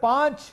5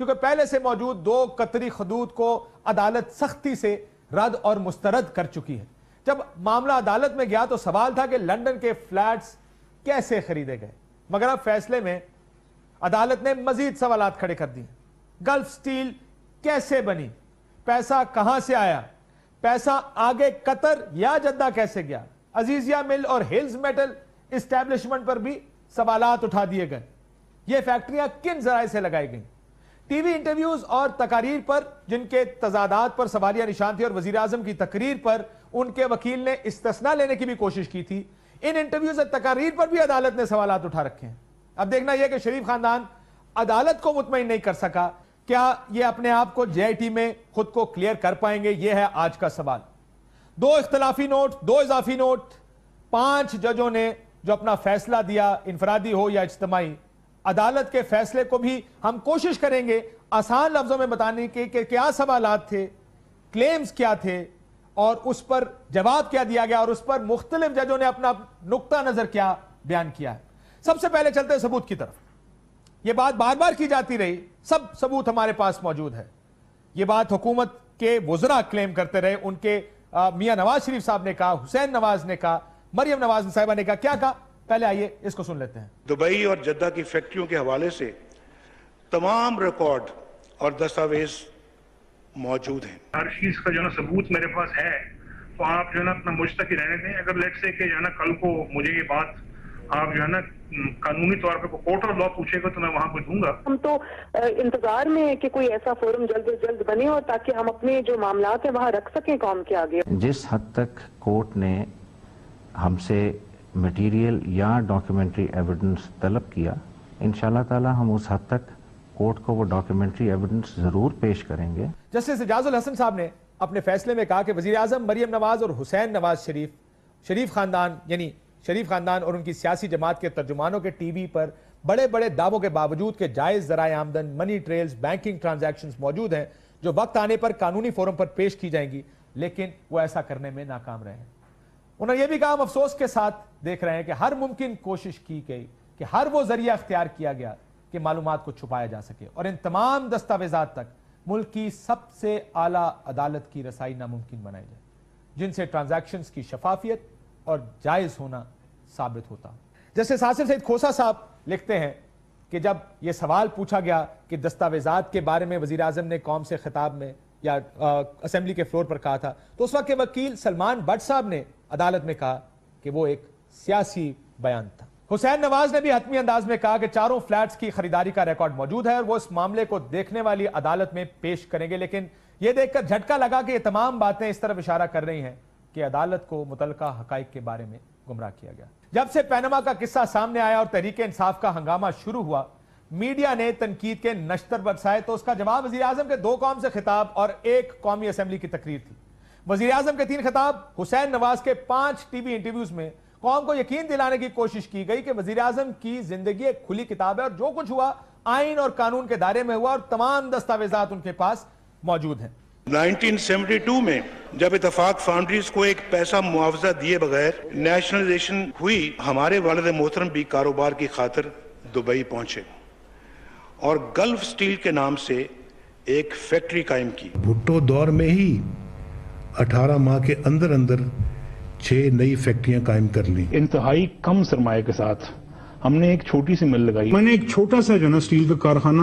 کیونکہ پہلے سے موجود 2 قطری خدود کو عدالت سختی سے رد اور مسترد کر چکی ہے۔ جب معاملہ عدالت میں گیا تو سوال تھا کہ لندن کے فلیٹس کیسے خریدے گئے، مگر اب فیصلے میں عدالت نے مزید سوالات کھڑے کر دیے۔ گلف سٹیل کیسے بنی، پیسہ کہاں سے آیا، پیسہ آگے قطر یا جدہ کیسے گیا، عزیزیہ مل اور ہلز میٹل اسٹیبلشمنٹ پر بھی سوالات اٹھا دیے گئے۔ یہ فیکٹریاں کن ذرائع سے لگائی گئیں؟ ٹی وی انٹرویوز اور تقاریر پر جن کے تضادات پر سوالیہ نشان تھے اور وزیراعظم کی تقریر پر ان کے وکیل نے استثناء لینے کی بھی کوشش کی تھی، ان انٹرویوز اور تقاریر پر بھی عدالت نے سوالات اٹھا رکھے ہیں۔ اب دیکھنا یہ کہ شریف خاندان عدالت کو مطمئن نہیں کر سکا، کیا یہ اپنے آپ کو جے آئی ٹی میں خود کو کلیئر کر پائیں گے؟ یہ ہے آج کا سوال۔ 2 اختلافی نوٹ، 2 اضافی نوٹ، 5 ججوں نے جو اپنا فیصلہ دیا، انفرادی ہو یا اجتماعی، عدالت کے فیصلے کو بھی ہم کوشش کریں گے آسان لفظوں میں بتانے کے کہ کیا سوالات تھے، کلیمز کیا تھے اور اس پر جواب کیا دیا گیا اور اس پر مختلف ججوں نے اپنا نقطہ نظر کیا بیان کیا ہے۔ سب سے پہلے چلتے ہیں ثبوت کی طرف۔ یہ بات بار بار کی جاتی رہی، سب ثبوت ہمارے پاس موجود ہے۔ یہ بات حکومت کے وزراء کلیم کرتے رہے، ان کے میاں نواز شریف صاحب نے کہا، حسین نواز نے کہا، مریم نواز صاحبہ نے کہا، کیا کہا؟ پہلے آئیے اس کو سن لیتے ہیں۔ دبئی اور جدہ کی فیکٹریوں کے حوالے سے تمام ریکارڈ اور دستاویز موجود ہیں۔ ہر چیز کا جو ہے ثبوت میرے پاس ہے، تو آپ جو ہے نا اپنا مجھ تک ہی رہنے دیں۔ اگر لیٹ سے کہ جو ہے نا کل کو مجھے یہ بات آپ جو ہے نا قانونی طور پہ کورٹ آف لا پوچھے گا تو میں وہاں پہ دوں گا۔ ہم تو انتظار میں ہیں کہ کوئی ایسا فورم جلد از جلد بنے اور تاکہ ہم اپنے جو معاملات ہیں وہاں رکھ سکیں قوم کے آگے۔ جس حد تک کورٹ نے ہم سے مٹیریل یا ڈاکیومنٹری ایویڈنس طلب کیا، انشاءاللہ تعالی ہم اس حد تک کورٹ کو وہ ڈاکیومنٹری ایویڈنس ضرور پیش کریں گے۔ جسٹس اعجاز الحسن صاحب نے اپنے فیصلے میں کہا کہ وزیر اعظم مریم نواز اور حسین نواز شریف خاندان یعنی شریف خاندان اور ان کی سیاسی جماعت کے ترجمانوں کے ٹی وی پر بڑے بڑے دعووں کے باوجود کہ جائز ذرائع آمدن، منی ٹریلز، بینکنگ ٹرانزیکشنز موجود ہیں جو وقت آنے پر قانونی فورم پر پیش کی جائیں گی، لیکن وہ ایسا کرنے میں ناکام رہے ہیں۔ انہوں نے یہ بھی کہا، ہم افسوس کے ساتھ دیکھ رہے ہیں کہ ہر ممکن کوشش کی گئی کہ ہر وہ ذریعہ اختیار کیا گیا کہ معلومات کو چھپایا جا سکے اور ان تمام دستاویزات تک ملک کی سب سے اعلیٰ عدالت کی رسائی ناممکن بنائی جائے، جن سے ٹرانزیکشنز کی شفافیت اور جائز ہونا ثابت ہوتا۔ جسٹس آصف سعید کھوسہ صاحب لکھتے ہیں کہ جب یہ سوال پوچھا گیا کہ دستاویزات کے بارے میں وزیر اعظم نے قوم سے خطاب میں یا اسمبلی کے فلور پر کہا تھا، تو اس وقت کے وکیل سلمان بٹ صاحب نے عدالت میں کہا کہ وہ ایک سیاسی بیان تھا۔ حسین نواز نے بھی حتمی انداز میں کہا کہ 4 فلیٹس کی خریداری کا ریکارڈ موجود ہے اور وہ اس معاملے کو دیکھنے والی عدالت میں پیش کریں گے، لیکن یہ دیکھ کر جھٹکا لگا کہ یہ تمام باتیں اس طرف اشارہ کر رہی ہیں کہ عدالت کو متعلقہ حقائق کے بارے میں گمراہ کیا گیا۔ جب سے پینما کا قصہ سامنے آیا اور تحریک انصاف کا ہنگامہ شروع ہوا، میڈیا نے تنقید کے نشتر برسائے تو اس کا جواب وزیر اعظم کے 2 قوم سے خطاب اور 1 قومی اسمبلی کی تقریر تھی۔ وزیر اعظم کے 3 خطاب، حسین نواز کے 5 ٹی وی انٹرویوز میں قوم کو یقین دلانے کی کوشش کی گئی کہ وزیر اعظم کی زندگی ایک کھلی کتاب ہے اور جو کچھ ہوا آئین اور قانون کے دائرے میں ہوا اور تمام دستاویزات ان کے پاس موجود ہیں۔ 1972 میں جب اتفاق فاؤنڈریز کو ایک پیسہ معاوضہ دیے بغیر نیشنلائزیشن ہوئی، ہمارے والد محترم بھی کاروبار کی خاطر دبئی پہنچے اور گلف سٹیل کے نام سے ایک فیکٹری قائم کی۔ بھٹو دور میں ہی 18 ماہ کے اندر 6 نئی فیکٹریاں قائم کر لی۔ انتہائی کم سرمایہ کے ساتھ ہم نے ایک چھوٹی سی مل لگائی۔ میں نے ایک چھوٹا سا جو ہے نا اسٹیل کا کارخانہ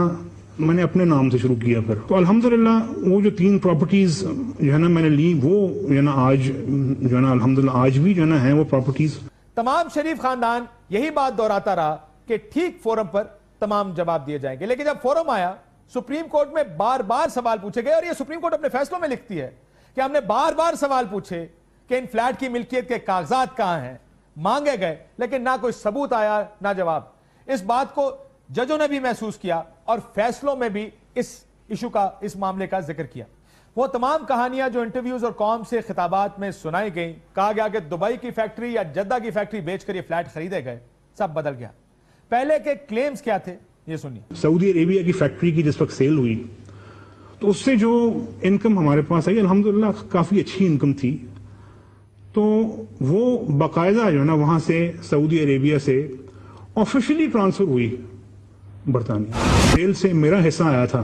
میں نے اپنے نام سے شروع کیا، پھر تو الحمدللہ وہ جو 3 پراپرٹیز جو ہے نا میں نے لی، وہ جو ہے نا آج جو ہے نا الحمدللہ آج بھی جو ہے نا ہیں وہ پراپرٹیز۔ تمام شریف خاندان یہی بات دہراتا رہا کہ ٹھیک فورم پر تمام جواب دیے جائیں گے، لیکن جب فورم آیا سپریم کورٹ میں بار بار سوال پوچھے گئے اور یہ سپریم کورٹ اپنے فیصلوں میں لکھتی ہے کہ ہم نے بار بار سوال پوچھے کہ ان فلیٹ کی ملکیت کے کاغذات کہاں ہیں، مانگے گئے لیکن نہ کوئی ثبوت آیا نہ جواب۔ اس بات کو ججوں نے بھی محسوس کیا اور فیصلوں میں بھی اس ایشو کا، اس معاملے کا ذکر کیا۔ وہ تمام کہانیاں جو انٹرویوز اور قوم سے خطابات میں سنائی گئیں، کہا گیا کہ دبئی کی فیکٹری یا جدہ کی فیکٹری بیچ کر یہ فلیٹ خریدے گئے، سب بدل گیا۔ پہلے کے کلیمز کیا تھے یہ سنیے۔ سعودی عربیہ کی فیکٹری کی جس وقت سیل ہوئی تو اس سے جو انکم ہمارے پاس آئی الحمدللہ کافی اچھی انکم تھی، تو وہ باقاعدہ جو ہے نا وہاں سے سعودی عربیہ سے آفیشلی ٹرانسفر ہوئی برطانیہ۔ سیل سے میرا حصہ آیا تھا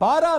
12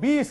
20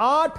8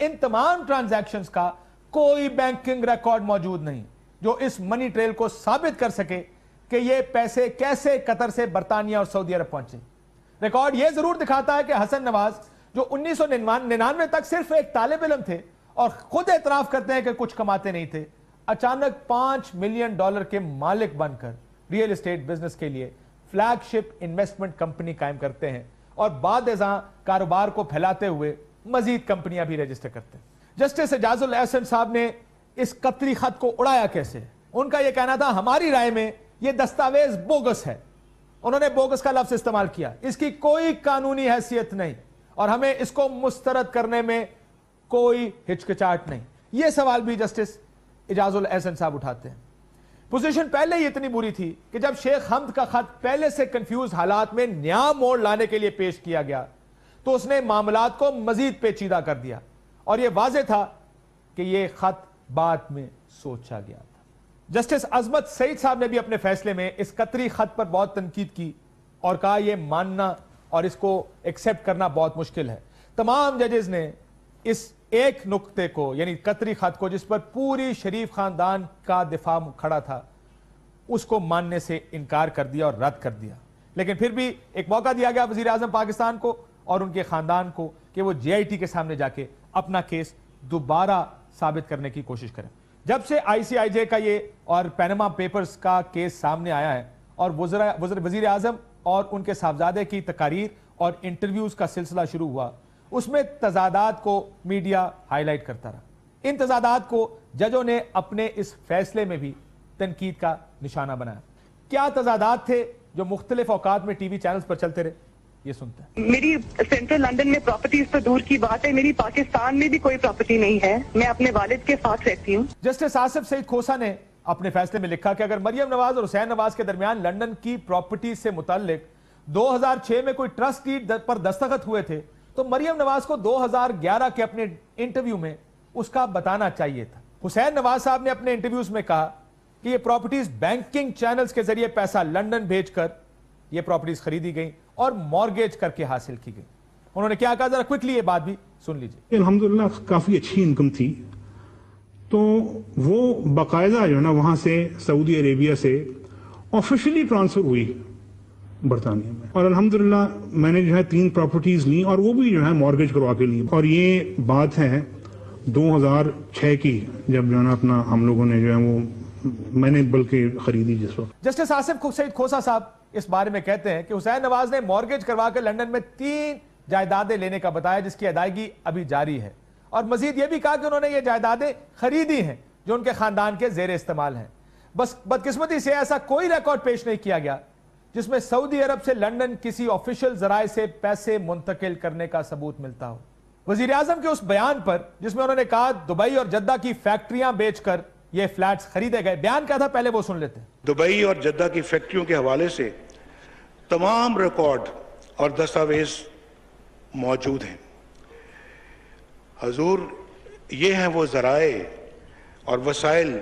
ان تمام ٹرانزیکشنز کا کوئی بینکنگ ریکارڈ موجود نہیں جو اس منی ٹریل کو ثابت کر سکے کہ یہ پیسے کیسے قطر سے برطانیہ اور سعودی عرب پہنچے. ریکارڈ یہ ضرور دکھاتا ہے کہ حسن نواز جو 1999 تک صرف ایک طالب علم تھے اور خود اعتراف کرتے ہیں کہ کچھ کماتے نہیں تھے, اچانک $5 ملین کے مالک بن کر ریئل اسٹیٹ بزنس کے لیے فلیگ شپ انویسٹمنٹ کمپنی قائم کرتے ہیں اور بعد ازاں کاروبار کو پھیلاتے ہوئے مزید کمپنیاں بھی رجسٹر کرتے ہیں. جسٹس اعجاز الاحسن صاحب نے اس قطری خط کو اڑایا کیسے؟ ان کا یہ کہنا تھا ہماری رائے میں یہ دستاویز بوگس ہے. انہوں نے بوگس کا لفظ استعمال کیا, اس کی کوئی قانونی حیثیت نہیں اور ہمیں اس کو مسترد کرنے میں کوئی ہچکچاہٹ نہیں. یہ سوال بھی جسٹس اعجاز الاحسن صاحب اٹھاتے ہیں. پوزیشن پہلے ہی اتنی بری تھی کہ جب شیخ حمد کا خط پہلے سے کنفیوز حالات میں نیا موڑ لانے کے لیے پیش کیا گیا تو اس نے معاملات کو مزید پیچیدہ کر دیا اور یہ واضح تھا کہ یہ خط بعد میں سوچا گیا تھا. جسٹس عظمت سعید صاحب نے بھی اپنے فیصلے میں اس قطری خط پر بہت تنقید کی اور کہا یہ ماننا اور اس کو ایکسپٹ کرنا بہت مشکل ہے. تمام ججز نے اس ایک نقطے کو یعنی قطری خط کو جس پر پوری شریف خاندان کا دفاع کھڑا تھا اس کو ماننے سے انکار کر دیا اور رد کر دیا. لیکن پھر بھی ایک موقع دیا گیا وزیر اعظم پاکستان کو اور ان کے خاندان کو کہ وہ جے آئی ٹی کے سامنے جا کے اپنا کیس دوبارہ ثابت کرنے کی کوشش کریں. جب سے آئی سی آئی جے کا یہ اور پینما پیپرز کا کیس سامنے آیا ہے اور وزیر اعظم اور ان کے صاحبزادے کی تقاریر اور انٹرویوز کا سلسلہ شروع ہوا, اس میں تضادات کو میڈیا ہائی لائٹ کرتا رہا. ان تضادات کو ججوں نے اپنے اس فیصلے میں بھی تنقید کا نشانہ بنایا. کیا تضادات تھے جو مختلف اوقات میں ٹی وی چینلز پر چلتے رہے؟ یہ سنتے ہیں. میری سینٹرل لندن میں پراپرٹیز تو دور کی بات ہے, میری پاکستان میں بھی کوئی پراپرٹی نہیں ہے. میں اپنے والد کے ساتھ رہتی ہوں. جسٹس آصف سعید کھوسا نے اپنے فیصلے میں لکھا کہ اگر مریم نواز اور حسین نواز کے درمیان لندن کی پراپرٹی سے متعلق 2006 میں کوئی ٹرسٹ ڈیڈ پر دستخط ہوئے تھے تو مریم نواز کو 2011 کے اپنے انٹرویو میں اس کا بتانا چاہیے تھا. حسین نواز صاحب نے اپنے انٹرویوز میں کہا کہ یہ پراپرٹیز بینکنگ چینلز کے ذریعے پیسہ لندن بھیج کر یہ پراپرٹیز خریدی گئیں اور مارگیج کر کے حاصل کی گئی. انہوں نے کیا کہا, ذرا کوئکلی یہ بات بھی سن لیجئے. الحمدللہ کافی اچھی انکم تھی تو وہ باقاعدہ جو ہے نا وہاں سے سعودی عربیہ سے آفیشلی ٹرانسفر ہوئی برطانیہ میں, اور الحمدللہ میں نے جو ہے 3 پراپرٹیز لی اور وہ بھی جو ہے مارگیج کروا کے لی. اور یہ بات ہے 2006 کی جب جو ہے نا اپنا ہم لوگوں نے جو ہے وہ میں نے بلکہ خریدی جس وقت. جسٹس آصف سعید کھوسا صاحب اس بارے میں کہتے ہیں کہ حسین نواز نے مارگیج کروا کے لندن میں 3 جائیدادیں لینے کا بتایا جس کی ادائیگی ابھی جاری ہے, اور مزید یہ بھی کہا کہ انہوں نے یہ جائیدادیں خریدی ہیں جو ان کے خاندان کے زیر استعمال ہیں. بس بدقسمتی سے ایسا کوئی ریکارڈ پیش نہیں کیا گیا جس میں سعودی عرب سے لندن کسی آفیشل ذرائع سے پیسے منتقل کرنے کا ثبوت ملتا ہو. وزیر اعظم کے اس بیان پر جس میں انہوں نے کہا دبئی اور جدہ کی فیکٹریاں بیچ کر یہ فلیٹس خریدے گئے, بیان کیا تھا پہلے وہ سن لیتے ہیں. دبئی اور جدہ کی فیکٹریوں کے حوالے سے تمام ریکارڈ اور دستاویز موجود ہیں. حضور, یہ ہیں وہ ذرائع اور وسائل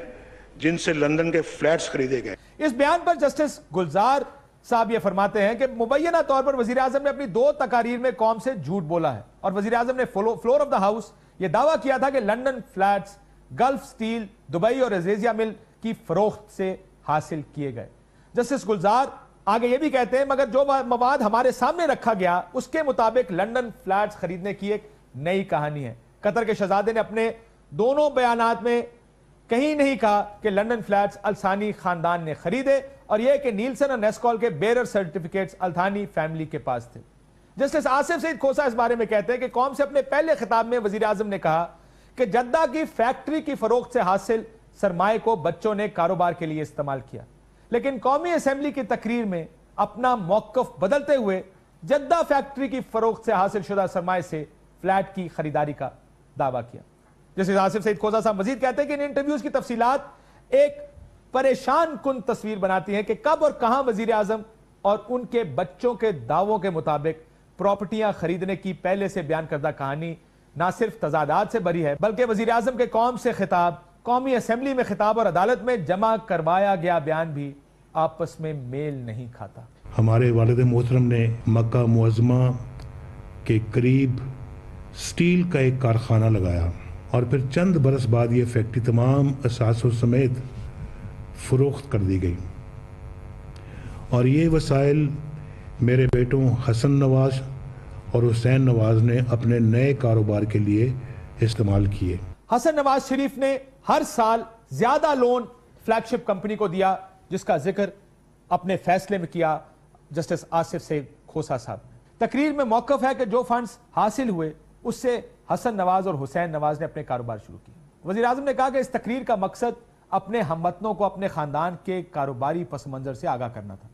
جن سے لندن کے فلیٹس خریدے گئے. اس بیان پر جسٹس گلزار صاحب یہ فرماتے ہیں کہ مبینہ طور پر وزیر اعظم نے اپنی 2 تقاریر میں قوم سے جھوٹ بولا ہے, اور وزیر اعظم نے فلور آف دا ہاؤس یہ دعویٰ کیا تھا کہ London flats golf steel, Dubai اور ازیزیا مل کی فروخت سے حاصل کیے گئے. جسٹس گلزار آگے یہ بھی کہتے ہیں مگر جو مواد ہمارے سامنے رکھا گیا اس کے مطابق لندن فلیٹس خریدنے کی ایک نئی کہانی ہے. قطر کے شہزادے نے اپنے دونوں بیانات میں کہیں نہیں کہا کہ لندن فلیٹس الثانی خاندان نے خریدے اور یہ کہ نیلسن اور نیسکول کے بیرر سرٹیفکیٹس الثانی فیملی کے پاس تھے. جسٹس آصف سعید کھوسا اس بارے میں کہتے ہیں کہ قوم سے اپنے پہلے خطاب میں وزیر اعظم نے کہا کہ جدہ کی فیکٹری کی فروخت سے حاصل سرمائے کو بچوں نے کاروبار کے لیے استعمال کیا, لیکن قومی اسمبلی کی تقریر میں اپنا موقف بدلتے ہوئے جدہ فیکٹری کی فروخت سے حاصل شدہ سرمائے سے فلیٹ کی خریداری کا دعویٰ کیا. جیسے آصف سعید کھوسا صاحب مزید کہتے ہیں کہ ان انٹرویوز کی تفصیلات ایک پریشان کن تصویر بناتی ہیں کہ کب اور کہاں وزیر اعظم اور ان کے بچوں کے دعووں کے مطابق پراپرٹیاں خریدنے کی پہلے سے بیان کردہ کہانی نہ صرف تضادات سے بری ہے بلکہ وزیر اعظم کے قوم سے خطاب, قومی اسمبلی میں خطاب اور عدالت میں جمع کروایا گیا بیان بھی آپس میں میل نہیں کھاتا. ہمارے والد محترم نے مکہ معظمہ کے قریب اسٹیل کا ایک کارخانہ لگایا اور پھر چند برس بعد یہ فیکٹری تمام اثاثوں سمیت فروخت کر دی گئی، اور یہ وسائل میرے بیٹوں حسن نواز اور حسین نواز نے اپنے نئے کاروبار کے لیے استعمال کیے۔ حسن نواز شریف نے ہر سال زیادہ لون فلیگ شپ کمپنی کو دیا، جس کا ذکر اپنے فیصلے میں کیا جسٹس آصف سعید کھوسہ صاحب نے۔ تقریر میں موقف ہے کہ جو فنڈز حاصل ہوئے اس سے حسن نواز اور حسین نواز نے اپنے کاروبار شروع کیے۔ وزیر اعظم نے کہا کہ اس تقریر کا مقصد اپنے ہم وطنوں کو اپنے خاندان کے کاروباری پس منظر سے آگاہ کرنا تھا،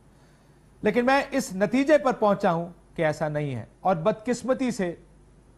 لیکن میں اس نتیجے پر پہنچا ہوں کہ ایسا نہیں ہے، اور بدقسمتی سے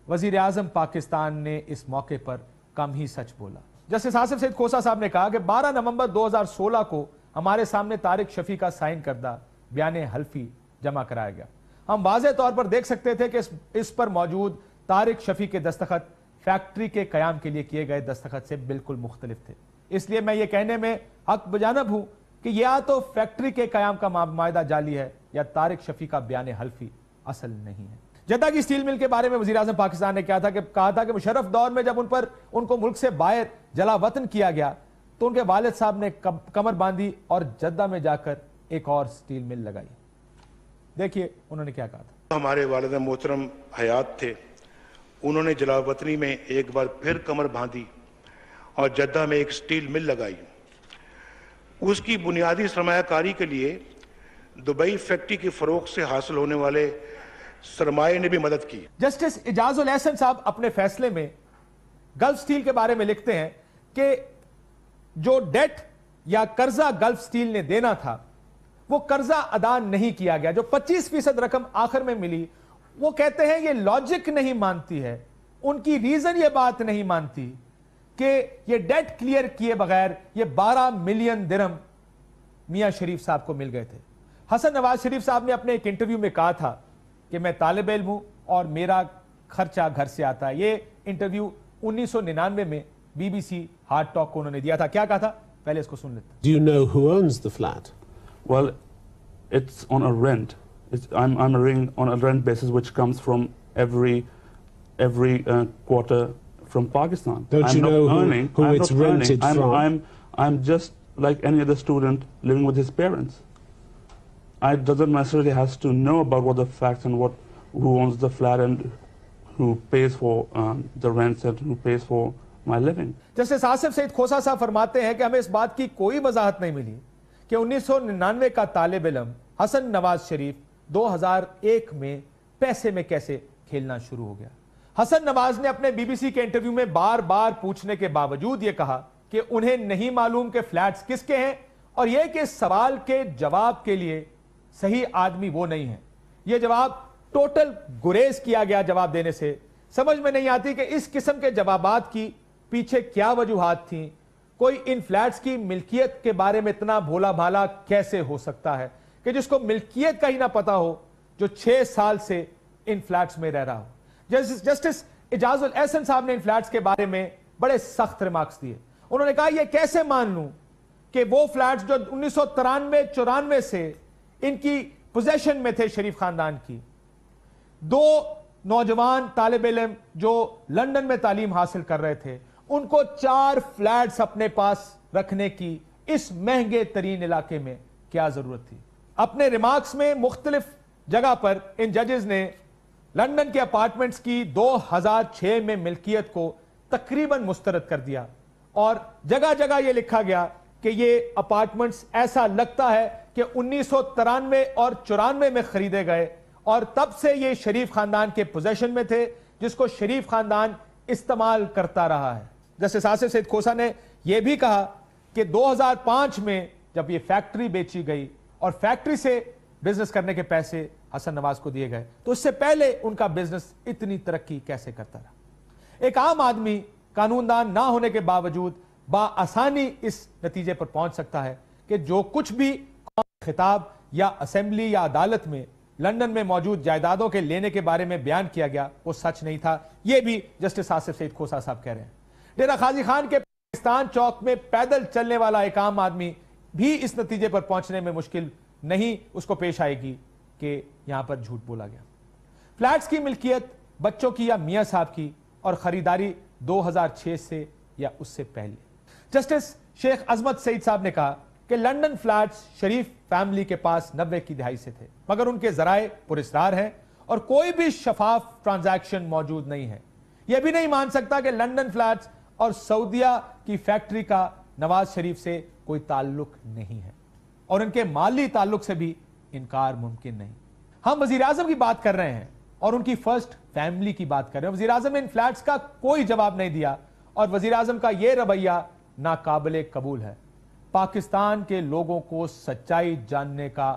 وزیر اعظم پاکستان نے اس موقع پر کم ہی سچ بولا۔ جسٹس آصف سعید کھوسہ صاحب نے کہا کہ 12 نومبر 2016 کو ہمارے سامنے طارق شفیع کا سائن کردہ بیان حلفی جمع کرایا گیا۔ ہم واضح طور پر دیکھ سکتے تھے کہ اس پر موجود طارق شفیع کے دستخط فیکٹری کے قیام کے لیے کیے گئے دستخط سے بالکل مختلف تھے۔ اس لیے میں یہ کہنے میں حق بجانب ہوں کہ یا تو فیکٹری کے قیام کا معاہدہ جعلی ہے یا طارق شفیع کا بیان حلفی اصل نہیں ہے۔ جدہ کی سٹیل مل کے بارے میں وزیر اعظم پاکستان نے کہا تھا کہ مشرف دور میں جب ان کو ملک سے باہر جلا وطن کیا گیا تو ان کے والد صاحب نے کمر باندھی اور جدہ میں جا کر ایک اور سٹیل مل لگائی۔ دیکھیے انہوں نے کیا کہا تھا۔ ہمارے والد محترم حیات تھے، انہوں نے جلا وطنی میں ایک بار پھر کمر باندھی اور جدہ میں ایک سٹیل مل لگائی۔ اس کی بنیادی سرمایہ کاری کے لیے دبئی فیکٹری کی فروخت سے حاصل ہونے والے سرمایہ نے بھی مدد کی۔ جسٹس اعجاز الاحسن صاحب اپنے فیصلے میں گلف سٹیل کے بارے میں لکھتے ہیں کہ جو ڈیٹ یا قرضہ گلف سٹیل نے دینا تھا وہ قرضہ ادا نہیں کیا گیا۔ جو 25% رقم آخر میں ملی، وہ کہتے ہیں یہ لاجک نہیں مانتی ہے، ان کی ریزن یہ بات نہیں مانتی کہ یہ ڈیٹ کلیئر کیے بغیر یہ 12 ملین درہم میاں شریف صاحب کو مل گئے تھے۔ حسن نواز شریف صاحب نے اپنے ایک انٹرویو میں کہا تھا کہ میں طالب علم ہوں اور میرا خرچہ گھر سے آتا ہے۔ یہ انٹرویو 1999 میں BBC ہارٹ ٹاک کو انہوں نے دیا تھا۔ کیا کہا تھا؟ پہلے اس کو سن لیتے ہیں۔ Do you know who owns the flat? Well, it's on a rent. I'm earning on a rent basis which comes from every quarter from Pakistan. Don't you know who it's rented from? I'm just like any other student living with his parents. I doesn't necessarily has to know about what the facts and who owns the flat and who pays for the rents and who pays for my living. Justice Asif Saeed Khosa صاحب فرماتے ہیں کہ ہمیں اس بات کی کوئی وضاحت نہیں ملی کہ 1999 کا طالب علم حسن نواز شریف 2001 میں پیسے میں کیسے کھیلنا شروع ہو گیا۔ حسن نواز نے اپنے BBC کے انٹرویو میں بار بار پوچھنے کے باوجود یہ کہا کہ انہیں نہیں معلوم کہ فلیٹس کس کے ہیں، اور یہ کہ اس سوال کے جواب کے لیے صحیح آدمی وہ نہیں ہے۔ یہ جواب ٹوٹل گریز کیا گیا جواب دینے سے۔ سمجھ میں نہیں آتی کہ اس قسم کے جوابات کی پیچھے کیا وجوہات تھیں۔ کوئی ان فلیٹس کی ملکیت کے بارے میں اتنا بھولا بھالا کیسے ہو سکتا ہے کہ جس کو ملکیت کا ہی نہ پتا ہو، جو 6 سال سے ان فلیٹس میں رہ رہا ہو۔ جسٹس اعجاز الاحسن صاحب نے ان فلیٹس کے بارے میں بڑے سخت ریمارکس دیے۔ انہوں نے کہا یہ کیسے مان لوں کہ وہ فلیٹس جو 1993-94 سے ان کی پوزیشن میں تھے شریف خاندان کی، 2 نوجوان طالب علم جو لندن میں تعلیم حاصل کر رہے تھے، ان کو 4 فلیٹس اپنے پاس رکھنے کی اس مہنگے ترین علاقے میں کیا ضرورت تھی؟ اپنے ریمارکس میں مختلف جگہ پر ان ججز نے لندن کے اپارٹمنٹس کی 2006 میں ملکیت کو تقریباً مسترد کر دیا، اور جگہ جگہ یہ لکھا گیا کہ یہ اپارٹمنٹس ایسا لگتا ہے کہ 1993 اور 94 میں خریدے گئے، اور تب سے یہ شریف خاندان کے پوزیشن میں تھے، جس کو شریف خاندان استعمال کرتا رہا ہے۔ جسٹس آصف سعید کھوسہ نے یہ بھی کہا کہ 2005 میں جب یہ فیکٹری بیچی گئی اور فیکٹری سے بزنس کرنے کے پیسے حسن نواز کو دیے گئے، تو اس سے پہلے ان کا بزنس اتنی ترقی کیسے کرتا رہا۔ ایک عام آدمی قانون دان نہ ہونے کے باوجود بآسانی اس نتیجے پر پہنچ سکتا ہے کہ جو کچھ بھی خطاب یا اسمبلی یا عدالت میں لندن میں موجود جائیدادوں کے لینے کے بارے میں بیان کیا گیا وہ سچ نہیں تھا۔ یہ بھی جسٹس آصف سعید کھوسہ صاحب کہہ رہے ہیں۔ ڈیرہ غازی خان کے پاکستان چوک میں پیدل چلنے والا ایک عام آدمی بھی اس نتیجے پر پہنچنے میں مشکل نہیں اس کو پیش آئے گی کہ یہاں پر جھوٹ بولا گیا۔ فلیٹس کی ملکیت بچوں کی یا میاں صاحب کی اور خریداری 2006 سے یا اس سے پہلے. جسٹس شیخ عظمت سعید صاحب نے کہا کہ لنڈن فلیٹس شریف فیملی کے پاس 90 کی دہائی سے تھے مگر ان کے ذرائع پراسرار ہیں اور کوئی بھی شفاف ٹرانزیکشن موجود نہیں ہے. یہ بھی نہیں مان سکتا کہ لنڈن فلیٹس اور سعودیہ کی فیکٹری کا نواز شریف سے کوئی تعلق نہیں ہے اور ان کے مالی تعلق سے بھی انکار ممکن نہیں. ہم وزیر اعظم کی بات کر رہے ہیں اور ان کی فرسٹ فیملی کی بات کر رہے ہیں. وزیر اعظم نے ان فلیٹس کا کوئی جواب نہیں دیا اور وزیر اعظم کا یہ رویہ ناقابل قبول ہے. پاکستان کے لوگوں کو سچائی جاننے کا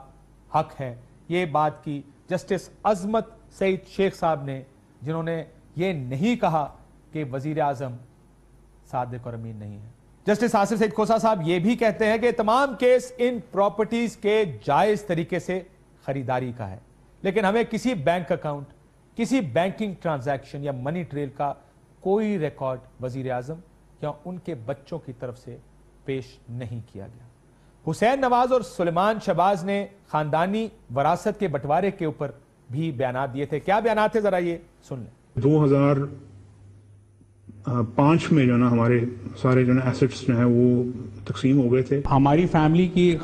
حق ہے. یہ بات کی جسٹس عظمت سعید شیخ صاحب نے, جنہوں نے یہ نہیں کہا کہ وزیر اعظم صادق اور امین نہیں ہے. جسٹس آصف سعید کھوسا صاحب یہ بھی کہتے ہیں کہ تمام کیس ان پراپرٹیز کے جائز طریقے سے خریداری کا ہے, لیکن ہمیں کسی بینک اکاؤنٹ, کسی بینکنگ ٹرانزیکشن یا منی ٹریل کا کوئی ریکارڈ وزیر اعظم یا ان کے بچوں کی طرف سے پیش نہیں کیا گیا. حسین نواز اور سلیمان شہباز نے خاندانی وراثت کے بٹوارے کے اوپر بھی بیانات دیے تھے. کیا بیانات تھے ذرا یہ سن لیں. 2005 میں جو نا ہمارے سارے جو نا ایسٹس جو ہیں وہ تقسیم ہو گئے تھے. ہماری فیملی کی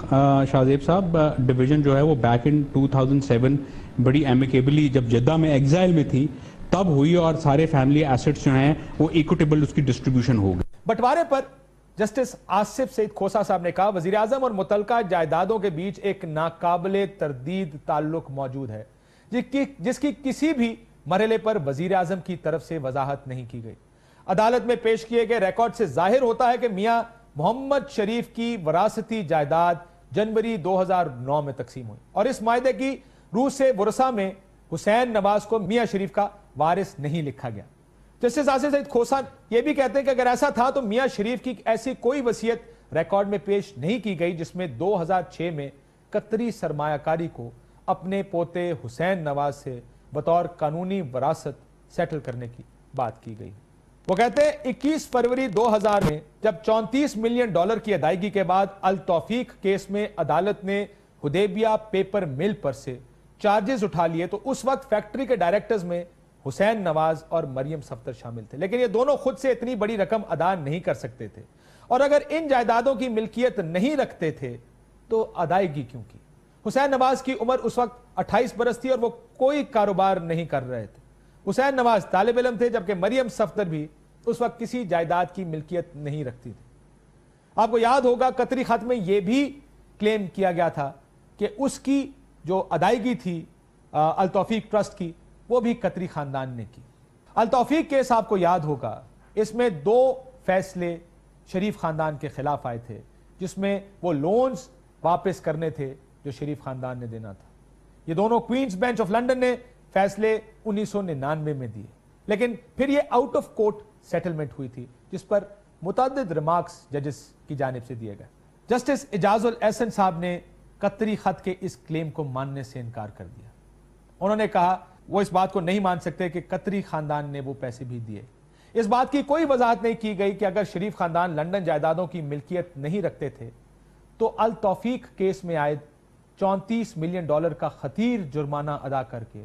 شاہزیب صاحب ڈویژن جو ہے وہ بیک ان 2007 بڑی ایمیکیبلی جب جدہ میں ایگزائل میں تھی تب ہوئی اور سارے فیملی ایسٹس جو ہیں وہ ایکوٹیبل اس کی ڈسٹریبیوشن ہو گئی. بٹوارے پر جسٹس آصف سعید کھوسا صاحب نے کہا وزیر اعظم اور متعلقہ جائیدادوں کے بیچ ایک ناقابل تردید تعلق موجود ہے جس کی کسی بھی مرحلے پر وزیر اعظم کی طرف سے وضاحت نہیں کی گئی. عدالت میں پیش کیے گئے ریکارڈ سے ظاہر ہوتا ہے کہ میاں محمد شریف کی وراثتی جائیداد جنوری 2009 میں تقسیم ہوئی اور اس معاہدے کی روح سے ورثہ میں حسین نواز کو میاں شریف کا وارث نہیں لکھا گیا. جسٹس آصف سعید کھوسا یہ بھی کہتے ہیں کہ اگر ایسا تھا تو میاں شریف کی ایسی کوئی وصیت ریکارڈ میں پیش نہیں کی گئی جس میں 2006 میں قطری سرمایہ کاری کو اپنے پوتے حسین نواز سے بطور قانونی وراثت سیٹل کرنے کی بات کی گئی. وہ کہتے ہیں 21 فروری 2000 میں جب $34 ملین کی ادائیگی کے بعد التوفیق کیس میں عدالت نے حدیبیہ پیپر مل پر سے چارجز اٹھا لیے تو اس وقت فیکٹری کے ڈائریکٹرز میں حسین نواز اور مریم صفدر شامل تھے, لیکن یہ دونوں خود سے اتنی بڑی رقم ادا نہیں کر سکتے تھے اور اگر ان جائیدادوں کی ملکیت نہیں رکھتے تھے تو ادائیگی کیوں کی. حسین نواز کی عمر اس وقت 28 برس تھی اور وہ کوئی کاروبار نہیں کر رہے تھے. حسین نواز طالب علم تھے جبکہ مریم صفدر بھی اس وقت کسی جائیداد کی ملکیت نہیں رکھتی تھی. آپ کو یاد ہوگا قطری خط میں یہ بھی کلیم کیا گیا تھا کہ اس کی جو ادائیگی تھی التوفیق ٹرسٹ کی وہ بھی قطری خاندان نے کی. التوفیق کیس آپ کو یاد ہوگا, اس میں 2 فیصلے شریف خاندان کے خلاف آئے تھے جس میں وہ لونز واپس کرنے تھے جو شریف خاندان نے دینا تھا. یہ دونوں کوئنز بینچ آف لنڈن نے فیصلے 1999 میں دیے, لیکن پھر یہ آؤٹ آف کورٹ سیٹلمنٹ ہوئی تھی جس پر متعدد ریمارکس ججز کی جانب سے دیے گئے. جسٹس اعجاز الاحسن صاحب نے قطری خط کے اس کلیم کو ماننے سے انکار کر دیا. انہوں نے کہا وہ اس بات کو نہیں مان سکتے کہ قطری خاندان نے وہ پیسے بھی دیے. اس بات کی کوئی وضاحت نہیں کی گئی کہ اگر شریف خاندان لنڈن جائیدادوں کی ملکیت نہیں رکھتے تھے تو التوفیق کیس میں عائد $34 ملین کا خطیر جرمانہ ادا کر کے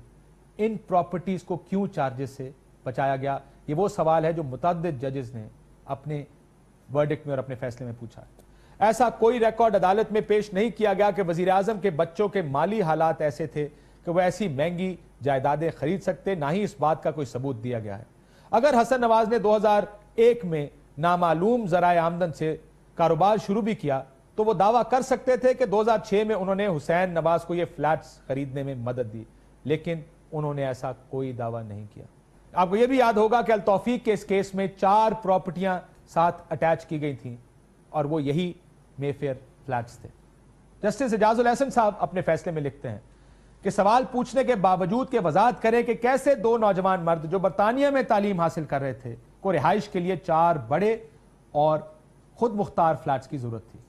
ان پراپرٹیز کو کیوں چارجز سے بچایا گیا. یہ وہ سوال ہے جو متعدد ججز نے اپنے ورڈکٹ میں اور اپنے فیصلے میں پوچھا. ایسا کوئی ریکارڈ عدالت میں پیش نہیں کیا گیا کہ وزیر اعظم کے بچوں کے مالی حالات ایسے تھے کہ وہ ایسی مہنگی جائیدادیں خرید سکتے, نہ ہی اس بات کا کوئی ثبوت دیا گیا ہے. اگر حسن نواز نے 2001 میں نامعلوم ذرائع آمدن سے کاروبار شروع بھی کیا تو وہ دعویٰ کر سکتے تھے کہ 2006 میں انہوں نے حسین نواز کو یہ فلیٹس خریدنے میں مدد دی, لیکن انہوں نے ایسا کوئی دعویٰ نہیں کیا. آپ کو یہ بھی یاد ہوگا کہ التوفیق کے اس کیس میں 4 پراپرٹیاں ساتھ اٹیچ کی گئی تھیں اور وہ یہی مے فیئر فلیٹس تھے. جسٹس اعجاز الاحسن صاحب اپنے فیصلے میں لکھتے ہیں کہ سوال پوچھنے کے باوجود کہ وضاحت کریں کہ کیسے 2 نوجوان مرد جو برطانیہ میں تعلیم حاصل کر رہے تھے کو رہائش کے لیے 4 بڑے اور خود مختار فلیٹس کی ضرورت تھی.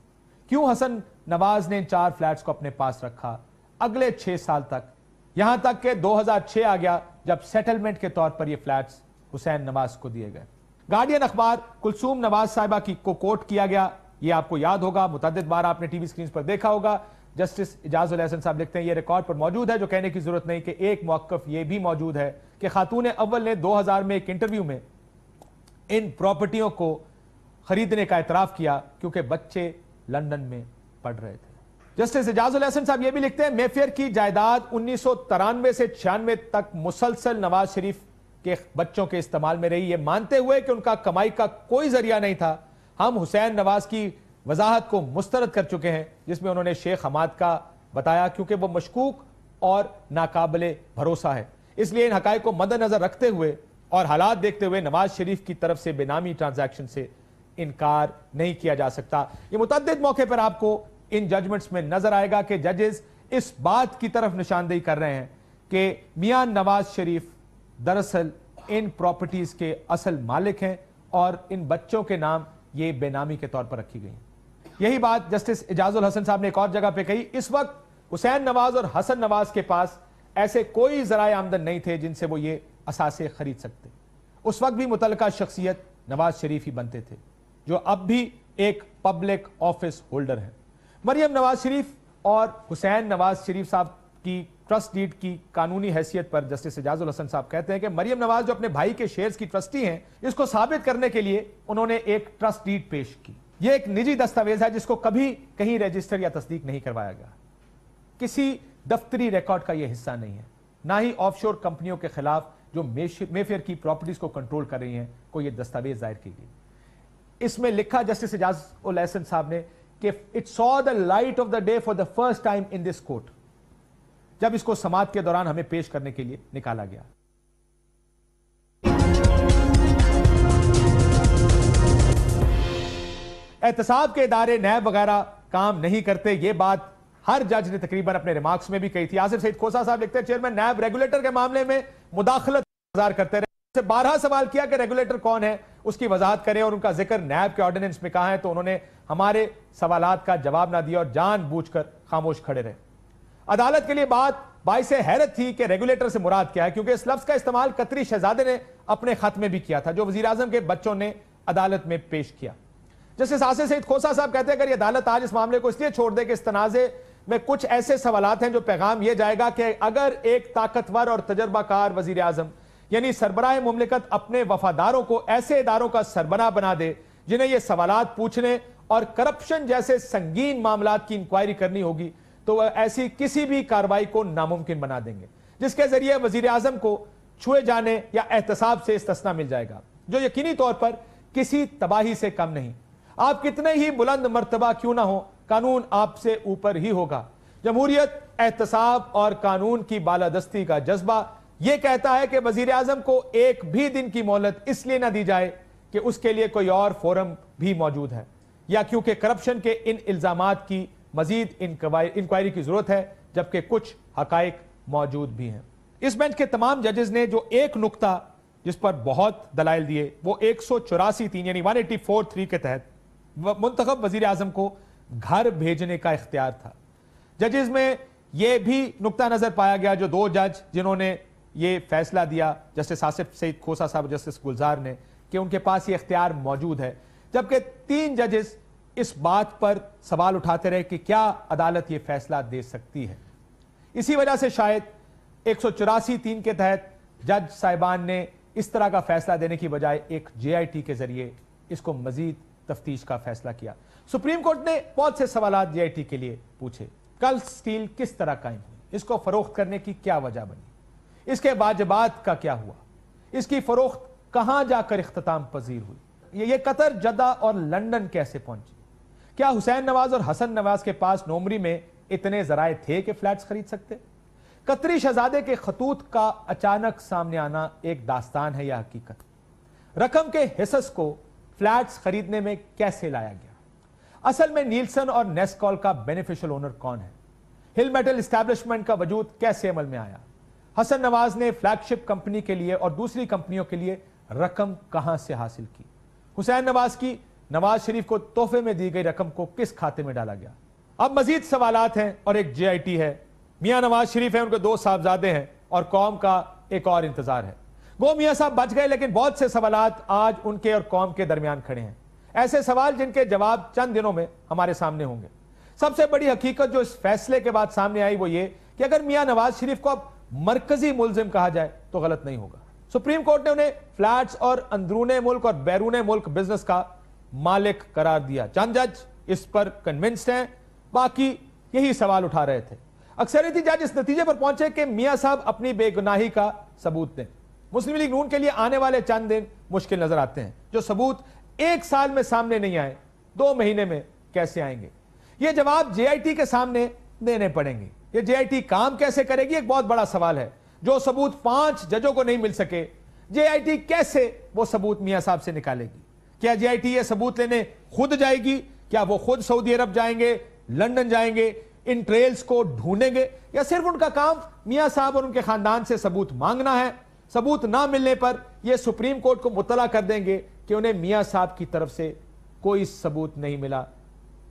کیوں حسن نواز نے 4 فلیٹس کو اپنے پاس رکھا اگلے 6 سال تک, یہاں تک کہ 2006 آ گیا جب سیٹلمنٹ کے طور پر یہ فلیٹس حسین نواز کو دیے گئے. گارڈین اخبار کلثوم نواز صاحبہ کو کوٹ کیا گیا, یہ آپ کو یاد ہوگا, متعدد بار آپ نے ٹی وی سکرینز پر دیکھا ہوگا. جسٹس اعجاز الحسن صاحب لکھتے ہیں, یہ ریکارڈ پر موجود ہے جو کہنے کی ضرورت نہیں کہ ایک موقف یہ بھی موجود ہے کہ خاتون اول نے 2000 میں ایک انٹرویو میں ان پراپرٹیوں کو خریدنے کا اعتراف کیا کیونکہ بچے لندن میں پڑھ رہے تھے. جسٹس اعجاز الحسن صاحب یہ بھی لکھتے ہیں, مے فیئر کی جائیداد 1993 سے 96 تک مسلسل نواز شریف کے بچوں کے استعمال میں رہی, یہ مانتے ہوئے کہ ان کا کمائی کا کوئی ذریعہ نہیں تھا. ہم حسین نواز کی وضاحت کو مسترد کر چکے ہیں جس میں انہوں نے شیخ حماد کا بتایا کیونکہ وہ مشکوک اور ناقابل بھروسہ ہے. اس لیے ان حقائق کو مد نظر رکھتے ہوئے اور حالات دیکھتے ہوئے نواز شریف کی طرف سے بے نامی ٹرانزیکشن سے انکار نہیں کیا جا سکتا. یہ متعدد موقع پر آپ کو ان ججمنٹس میں نظر آئے گا کہ ججز اس بات کی طرف نشاندہی کر رہے ہیں کہ میاں نواز شریف دراصل ان پراپرٹیز کے اصل مالک ہیں اور ان بچوں کے نام یہ بے نامی کے طور پر رکھی گئی. یہی بات جسٹس اعجاز الحسن صاحب نے ایک اور جگہ پہ کہی, اس وقت حسین نواز اور حسن نواز کے پاس ایسے کوئی ذرائع آمدن نہیں تھے جن سے وہ یہ اثاثے خرید سکتے. اس وقت بھی متعلقہ شخصیت نواز شریف ہی بنتے تھے جو اب بھی ایک پبلک آفس ہولڈر ہیں. مریم نواز شریف اور حسین نواز شریف صاحب کی ٹرسٹ ڈیڈ کی قانونی حیثیت پر جسٹس اعجاز الحسن صاحب کہتے ہیں کہ مریم نواز جو اپنے بھائی کے شیئرز کی ٹرسٹی ہیں, اس کو ثابت کرنے کے لیے انہوں نے ایک ٹرسٹ ڈیڈ پیش کی. یہ ایک نجی دستاویز ہے جس کو کبھی کہیں رجسٹر یا تصدیق نہیں کروایا گیا, کسی دفتری ریکارڈ کا یہ حصہ نہیں ہے, نہ ہی آف شور کمپنیوں کے خلاف جو مے فیئر کی پراپرٹیز کو کنٹرول کر رہی ہیں کو یہ دستاویز ظاہر کی گئی. اس میں لکھا جسٹس اعجاز الحسن صاحب نے کہ it saw the light of the day for the first time in this court, جب اس کو سماعت کے دوران ہمیں پیش کرنے کے لیے نکالا گیا. احتساب کے ادارے نیب وغیرہ کام نہیں کرتے, یہ بات ہر جج نے تقریباً اپنے ریمارکس میں بھی کہی تھی. آصف سعید کھوسا صاحب لکھتے ہیں, چیئرمین نیب ریگولیٹر کے معاملے میں مداخلت انتظار کرتے رہے. سے 12 سوال کیا کہ ریگولیٹر کون ہے, اس کی وضاحت کریں, اور ان کا ذکر نیب کے آرڈیننس میں کہا ہے, تو انہوں نے ہمارے سوالات کا جواب نہ دیا اور جان بوجھ کر خاموش کھڑے رہے. عدالت کے لیے بات باعث حیرت تھی کہ ریگولیٹر سے مراد کیا ہے, کیونکہ اس لفظ کا استعمال قطری شہزادے نے اپنے خط میں بھی کیا تھا جو وزیر اعظم کے بچوں نے عدالت میں پیش کیا. جسٹس آصف سعید کھوسا صاحب کہتے ہیں اگر یہ عدالت آج اس معاملے کو اس لیے چھوڑ دے کہ اس تنازع میں کچھ ایسے سوالات ہیں جو پیغام یہ جائے گا کہ اگر ایک طاقتور اور تجربہ کار وزیر اعظم یعنی سربراہ مملکت اپنے وفاداروں کو ایسے اداروں کا سربراہ بنا دے جنہیں یہ سوالات پوچھنے اور کرپشن جیسے سنگین معاملات کی انکوائری کرنی ہوگی, تو وہ ایسی کسی بھی کارروائی کو ناممکن بنا دیں گے جس کے ذریعے وزیر اعظم کو چھوئے جانے یا احتساب سے استثنا مل جائے گا, جو یقینی طور پر کسی تباہی سے کم نہیں. آپ کتنے ہی بلند مرتبہ کیوں نہ ہو, قانون آپ سے اوپر ہی ہوگا. جمہوریت, احتساب اور قانون کی بالادستی کا جذبہ یہ کہتا ہے کہ وزیر اعظم کو ایک بھی دن کی مہلت اس لیے نہ دی جائے کہ اس کے لیے کوئی اور فورم بھی موجود ہے, یا کیونکہ کرپشن کے ان الزامات کی مزید انکوائری کی ضرورت ہے, جبکہ کچھ حقائق موجود بھی ہیں. اس بینچ کے تمام ججز نے جو ایک نقطہ جس پر بہت دلائل دیے وہ 184(3) یعنی 184(3) کے تحت منتخب وزیر اعظم کو گھر بھیجنے کا اختیار تھا. ججز میں یہ بھی نقطہ نظر پایا گیا, جو 2 جج جنہوں نے یہ فیصلہ دیا, جسٹس آصف سعید کھوسا صاحب اور جسٹس گلزار نے, کہ ان کے پاس یہ اختیار موجود ہے, جبکہ 3 ججز اس بات پر سوال اٹھاتے رہے کہ کیا عدالت یہ فیصلہ دے سکتی ہے. اسی وجہ سے شاید 184(3) کے تحت جج صاحبان نے اس طرح کا فیصلہ دینے کی بجائے ایک JIT کے ذریعے اس کو مزید تفتیش کا فیصلہ کیا. سپریم کورٹ نے بہت سے سوالات JIT کے لیے پوچھے. گلف سٹیل کس طرح قائم ہوئی, اس کو فروخت کرنے کی کیا وجہ بنی, اس کے واجبات کا کیا ہوا, اس کی فروخت کہاں جا کر اختتام پذیر ہوئی, یہ قطر, جدہ اور لندن کیسے پہنچی, کیا حسین نواز اور حسن نواز کے پاس نومری میں اتنے ذرائع تھے کہ فلیٹس خرید سکتے. قطری شہزادے کے خطوط کا اچانک سامنے آنا ایک داستان ہے یا حقیقت. رقم کے حصص کو فلیٹس خریدنے میں کیسے لایا گیا, اصل میں نیلسن اور نیسکال کا بینیفیشل اونر کون ہے, ہل میٹل اسٹیبلشمنٹ کا وجود کیسے عمل میں آیا, حسن نواز نے فلیگ شپ کمپنی کے لیے اور دوسری کمپنیوں کے لیے رقم کہاں سے حاصل کی, حسین نواز کی نواز شریف کو تحفے میں دی گئی رقم کو کس کھاتے میں ڈالا گیا. اب مزید سوالات ہیں اور ایک JIT ہے. میاں نواز شریف ہیں, ان کے 2 صاحبزادے ہیں اور قوم کا ایک اور انتظار ہے. گو میاں صاحب بچ گئے, لیکن بہت سے سوالات آج ان کے اور قوم کے درمیان کھڑے ہیں. ایسے سوال جن کے جواب چند دنوں میں ہمارے سامنے ہوں گے. سب سے بڑی حقیقت جو اس فیصلے کے بعد سامنے آئی وہ یہ کہ اگر میاں نواز شریف کو اب مرکزی ملزم کہا جائے تو غلط نہیں ہوگا. سپریم کورٹ نے انہیں فلیٹس اور اندرون ملک اور بیرون ملک بزنس کا مالک قرار دیا. چند جج اس پر کنونسڈ ہیں, باقی یہی سوال اٹھا رہے تھے. اکثریتی جج اس نتیجے پر پہنچے کہ میاں صاحب اپنی بے گناہی کا ثبوت دیں. مسلم لیگ نون کے لیے آنے والے چند دن مشکل نظر آتے ہیں. جو ثبوت ایک سال میں سامنے نہیں آئے 2 مہینے میں کیسے آئیں گے؟ یہ جواب جے آئی ٹی کے سامنے دینے پڑیں گے. یہ جے آئی ٹی کام کیسے کرے گی ایک بہت بڑا سوال ہے. جو ثبوت 5 ججوں کو نہیں مل سکے, جے آئی ٹی کیسے وہ ثبوت میاں صاحب سے نکالے گی؟ کیا جے آئی ٹی یہ ثبوت لینے خود جائے گی؟ کیا وہ خود سعودی عرب جائیں گے, لندن جائیں گے, ان ٹریلز کو ڈھونڈیں گے, یا صرف ان کا کام میاں صاحب اور ان کے خاندان سے ثبوت مانگنا ہے؟ ثبوت نہ ملنے پر یہ سپریم کورٹ کو مطلع کر دیں گے کہ انہیں میاں صاحب کی طرف سے کوئی ثبوت نہیں ملا.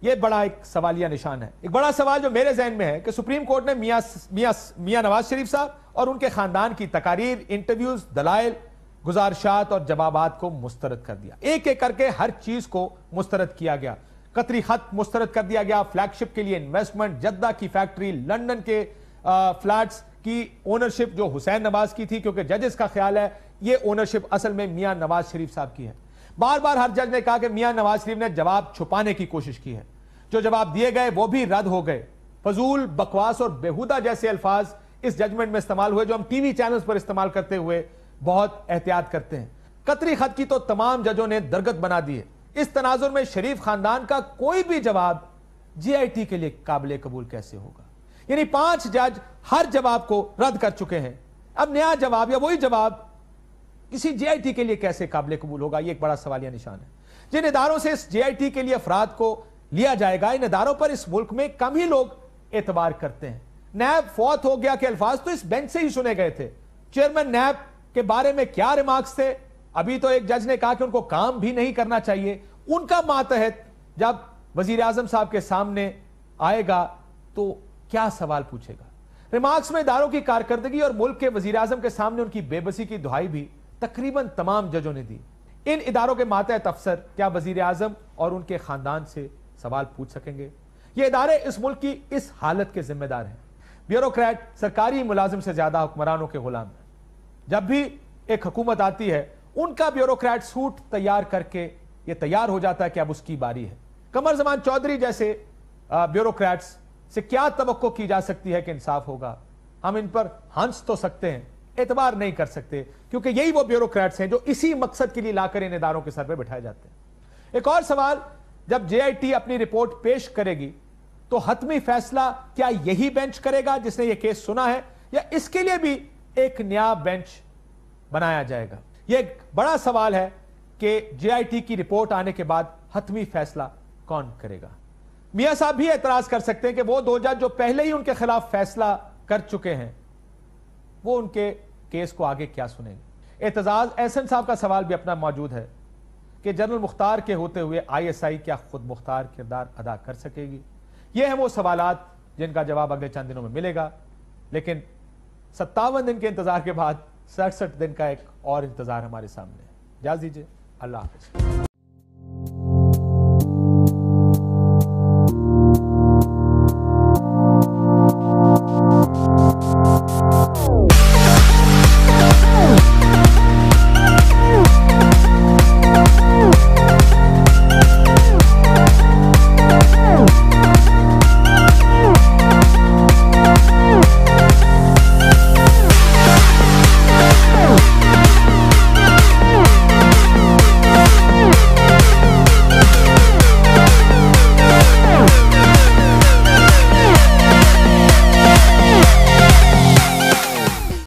یہ بڑا ایک سوالیہ نشان ہے. ایک بڑا سوال جو میرے ذہن میں ہے کہ سپریم کورٹ نے میاں نواز شریف صاحب اور ان کے خاندان کی تقاریر, انٹرویوز, دلائل, گزارشات اور جوابات کو مسترد کر دیا. ایک ایک کر کے ہر چیز کو مسترد کیا گیا. قطری خط مسترد کر دیا گیا, فلیگ شپ کے لیے انویسٹمنٹ, جدہ کی فیکٹری, لندن کے فلیٹس کی اونرشپ جو حسین نواز کی تھی, کیونکہ ججز کا خیال ہے یہ اونرشپ اصل میں میاں نواز شریف صاحب کی ہے. بار بار ہر جج نے کہا کہ میاں نواز شریف نے جواب چھپانے کی کوشش کی ہے. جو جواب دیے گئے وہ بھی رد ہو گئے. فضول, بکواس اور بیہودہ جیسے الفاظ اس ججمنٹ میں استعمال ہوئے جو ہم ٹی وی چینلز پر استعمال کرتے ہوئے بہت احتیاط کرتے ہیں. قطری خط کی تو تمام ججوں نے درگت بنا دی ہے. اس تناظر میں شریف خاندان کا کوئی بھی جواب جے آئی ٹی کے لیے قابل قبول کیسے ہوگا؟ یعنی 5 جج ہر جواب کو رد کر چکے ہیں. اب نیا جواب یا وہی جواب کسی جے آئی ٹی کے لیے کیسے قابل قبول ہوگا؟ یہ ایک بڑا سوالیہ نشان ہے. جن اداروں سے اس جے آئی ٹی کے لیے افراد کو لیا جائے گا, ان اداروں پر اس ملک میں کم ہی لوگ اعتبار کرتے ہیں. نیب فوت ہو گیا کہ الفاظ تو اس بینچ سے ہی سنے گئے تھے. چیئرمین نیب کے بارے میں کیا ریمارکس تھے؟ ابھی تو ایک جج نے کہا کہ ان کو کام بھی نہیں کرنا چاہیے. ان کا ماتحت جب وزیر اعظم صاحب کے سامنے آئے گا تو کیا سوال پوچھے گا؟ ریمارکس میں اداروں کی کارکردگی اور ملک کے وزیر اعظم کے سامنے ان کی بے بسی کی دہائی بھی تقریباً تمام ججوں نے دی. ان اداروں کے ماتحت افسر کیا وزیر اعظم اور ان کے خاندان سے سوال پوچھ سکیں گے؟ یہ ادارے اس ملک کی اس حالت کے ذمہ دار ہیں. بیوروکریٹ سرکاری ملازم سے زیادہ حکمرانوں کے غلام ہیں. جب بھی ایک حکومت آتی ہے ان کا بیوروکریٹ سوٹ تیار کر کے یہ تیار ہو جاتا ہے کہ اب اس کی باری ہے. قمر زمان چودھری جیسے بیوروکریٹس سے کیا توقع کی جا سکتی ہے کہ انصاف ہوگا؟ ہم ان پر ہنس تو سکتے ہیں, اعتبار نہیں کر سکتے, کیونکہ یہی وہ بیوروکریٹس ہیں جو اسی مقصد کے لیے لا کر ان اداروں کے سر پہ بٹھائے جاتے ہیں. ایک اور سوال, جب جے آئی ٹی اپنی رپورٹ پیش کرے گی تو حتمی فیصلہ کیا یہی بینچ کرے گا جس نے یہ کیس سنا ہے, یا اس کے لیے بھی ایک نیا بینچ بنایا جائے گا؟ یہ ایک بڑا سوال ہے کہ جے آئی ٹی کی رپورٹ آنے کے بعد حتمی فیصلہ کون کرے گا؟ میاں صاحب بھی اعتراض کر سکتے ہیں کہ وہ 2 جج جو پہلے ہی ان کے خلاف فیصلہ کر چکے ہیں وہ ان کے کیس کو آگے کیا سنیں گے. اعتزاز احسن صاحب کا سوال بھی اپنا موجود ہے کہ جنرل مختار کے ہوتے ہوئے آئی ایس آئی کیا خود مختار کردار ادا کر سکے گی؟ یہ ہیں وہ سوالات جن کا جواب اگلے چند دنوں میں ملے گا. لیکن 57 دن کے انتظار کے بعد 67 دن کا ایک اور انتظار ہمارے سامنے ہے. اجازت دیجیے, اللہ حافظ.